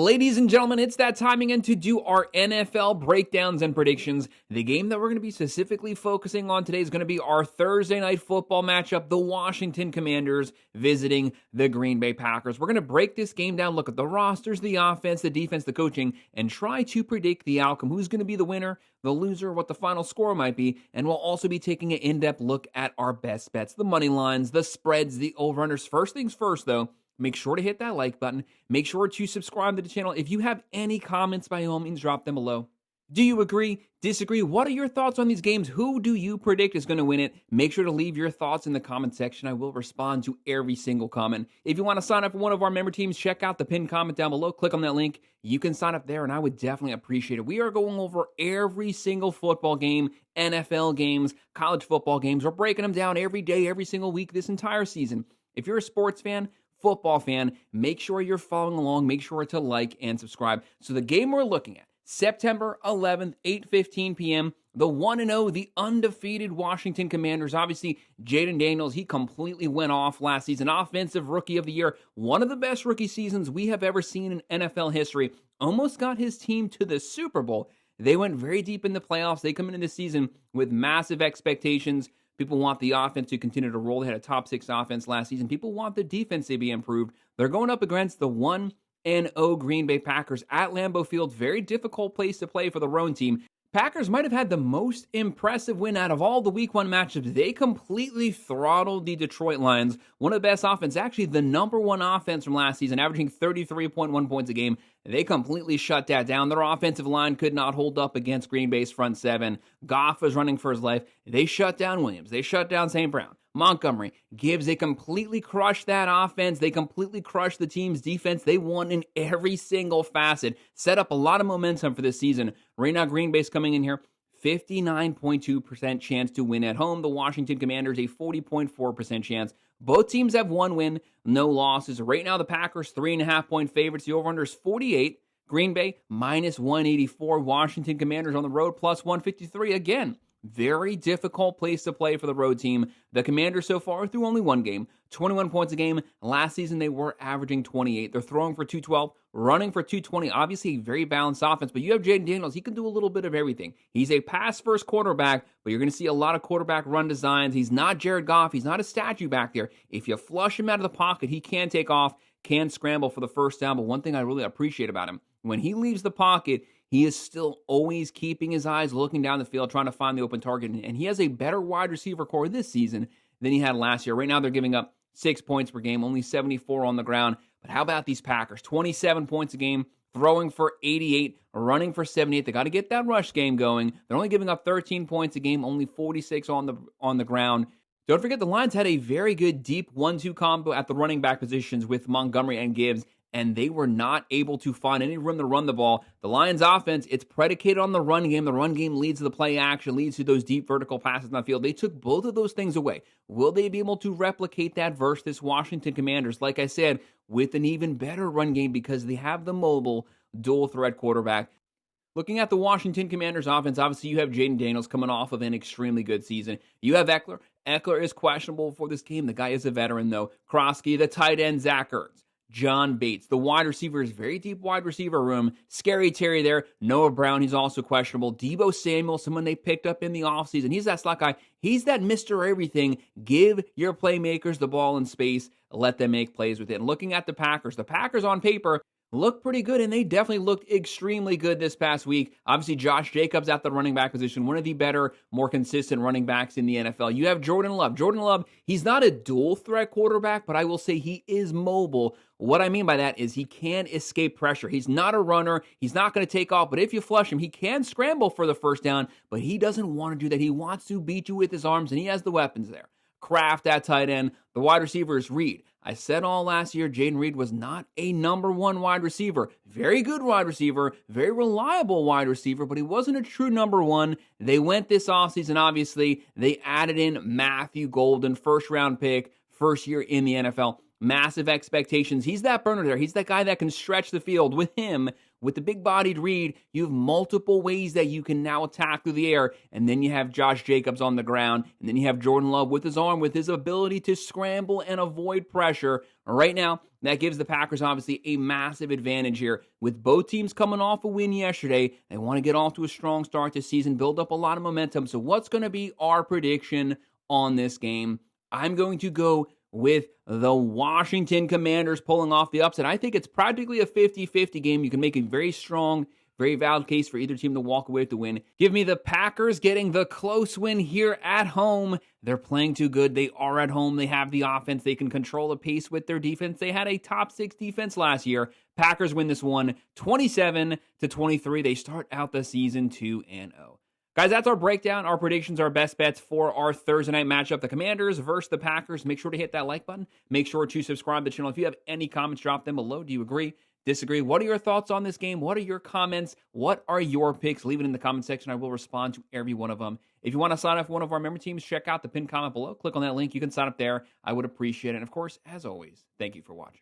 Ladies and gentlemen, it's that time again to do our NFL breakdowns and predictions. The game that we're going to be specifically focusing on today is going to be our Thursday night football matchup, the Washington Commanders visiting the Green Bay Packers. We're going to break this game down, look at the rosters, the offense, the defense, the coaching, and try to predict the outcome. Who's going to be the winner, the loser, what the final score might be, and we'll also be taking an in-depth look at our best bets, the money lines, the spreads, the over-unders. First things first, though, make sure to hit that like button. Make sure to subscribe to the channel. If you have any comments, by all means, drop them below. Do you agree? Disagree? What are your thoughts on these games? Who do you predict is going to win it? Make sure to leave your thoughts in the comment section. I will respond to every single comment. If you want to sign up for one of our member teams, check out the pinned comment down below. Click on that link. You can sign up there, and I would definitely appreciate it. We are going over every single football game, NFL games, college football games. We're breaking them down every day, every single week, this entire season. If you're a sports fan, football fan, make sure you're following along. Make sure to like and subscribe. So the game we're looking at, September 11th, 8:15 p.m., the 1-0, the undefeated Washington Commanders. Obviously, Jaden Daniels, he completely went off last season. Offensive Rookie of the Year, one of the best rookie seasons we have ever seen in NFL history. Almost got his team to the Super Bowl. They went very deep in the playoffs. They come into this season with massive expectations. People want the offense to continue to roll. They had a top 6 offense last season. People want the defense to be improved. They're going up against the 1-0 Green Bay Packers at Lambeau Field. Very difficult place to play for the road team. Packers might have had the most impressive win out of all the Week 1 matchups. They completely throttled the Detroit Lions. One of the best offense, actually the number 1 offense from last season, averaging 33.1 points a game. They completely shut that down. Their offensive line could not hold up against Green Bay's front 7. Goff was running for his life. They shut down Williams. They shut down St. Brown. Montgomery, Gibbs, they completely crushed that offense. They completely crushed the team's defense. They won in every single facet. Set up a lot of momentum for this season. Right now, Green Bay's coming in here. 59.2% chance to win at home. The Washington Commanders, a 40.4% chance. Both teams have 1 win, no losses. Right now, the Packers, 3.5-point favorites. The over-under is 48. Green Bay, minus 184. Washington Commanders on the road, plus 153. Again, very difficult place to play for the road team. The Commanders so far through only 1 game, 21 points a game. Last season, they were averaging 28. They're throwing for 212, running for 220. Obviously, a very balanced offense, but you have Jaden Daniels. He can do a little bit of everything. He's a pass-first quarterback, but you're going to see a lot of quarterback run designs. He's not Jared Goff. He's not a statue back there. If you flush him out of the pocket, he can take off, can scramble for the first down, but one thing I really appreciate about him, when he leaves the pocket, he is still always keeping his eyes looking down the field, trying to find the open target. And he has a better wide receiver core this season than he had last year. Right now, they're giving up 6 points per game, only 74 on the ground. But how about these Packers? 27 points a game, throwing for 88, running for 78. They got to get that rush game going. They're only giving up 13 points a game, only 46 on the ground. Don't forget, the Lions had a very good deep 1-2 combo at the running back positions with Montgomery and Gibbs, and they were not able to find any room to run the ball. The Lions' offense, it's predicated on the run game. The run game leads to the play action, leads to those deep vertical passes on the field. They took both of those things away. Will they be able to replicate that versus this Washington Commanders? Like I said, with an even better run game because they have the mobile dual-threat quarterback. Looking at the Washington Commanders offense, obviously you have Jaden Daniels coming off of an extremely good season. You have Eckler. Eckler is questionable for this game. The guy is a veteran, though. Krosky, the tight end, Zach Ertz. John Bates, the wide receiver, is very deep wide receiver room. Scary Terry there. Noah Brown, he's also questionable. Deebo Samuel, someone they picked up in the offseason. He's that slot guy. He's that Mr. Everything. Give your playmakers the ball in space. Let them make plays with it. And looking at the Packers on paper look pretty good, and they definitely looked extremely good this past week. Obviously, Josh Jacobs at the running back position, one of the better, more consistent running backs in the NFL. You have Jordan Love. Jordan Love, he's not a dual-threat quarterback, but I will say he is mobile. What I mean by that is he can escape pressure. He's not a runner. He's not going to take off, but if you flush him, he can scramble for the first down, but he doesn't want to do that. He wants to beat you with his arms, and he has the weapons there. Kraft at tight end. The wide receiver is Reed. I said all last year, Jaden Reed was not a number 1 wide receiver. Very good wide receiver, very reliable wide receiver, but he wasn't a true number 1. They went this offseason, obviously. They added in Matthew Golden, first-round pick, first year in the NFL. Massive expectations. He's that burner there. He's that guy that can stretch the field. With him, with the big-bodied Reed, you have multiple ways that you can now attack through the air, and then you have Josh Jacobs on the ground, and then you have Jordan Love with his arm, with his ability to scramble and avoid pressure. Right now, that gives the Packers obviously a massive advantage here. With both teams coming off a win yesterday, they want to get off to a strong start this season, build up a lot of momentum. So what's going to be our prediction on this game? I'm going to go with the Washington Commanders pulling off the upset. I think it's practically a 50-50 game. You can make a very strong, very valid case for either team to walk away with the win. Give me the Packers getting the close win here at home. They're playing too good. They are at home. They have the offense. They can control the pace with their defense. They had a top 6 defense last year. Packers win this one 27-23. They start out the season 2-0. Guys, that's our breakdown, our predictions, our best bets for our Thursday night matchup, the Commanders versus the Packers. Make sure to hit that like button. Make sure to subscribe to the channel. If you have any comments, drop them below. Do you agree? Disagree? What are your thoughts on this game? What are your comments? What are your picks? Leave it in the comment section. I will respond to every one of them. If you want to sign up for one of our member teams, check out the pinned comment below. Click on that link. You can sign up there. I would appreciate it. And of course, as always, thank you for watching.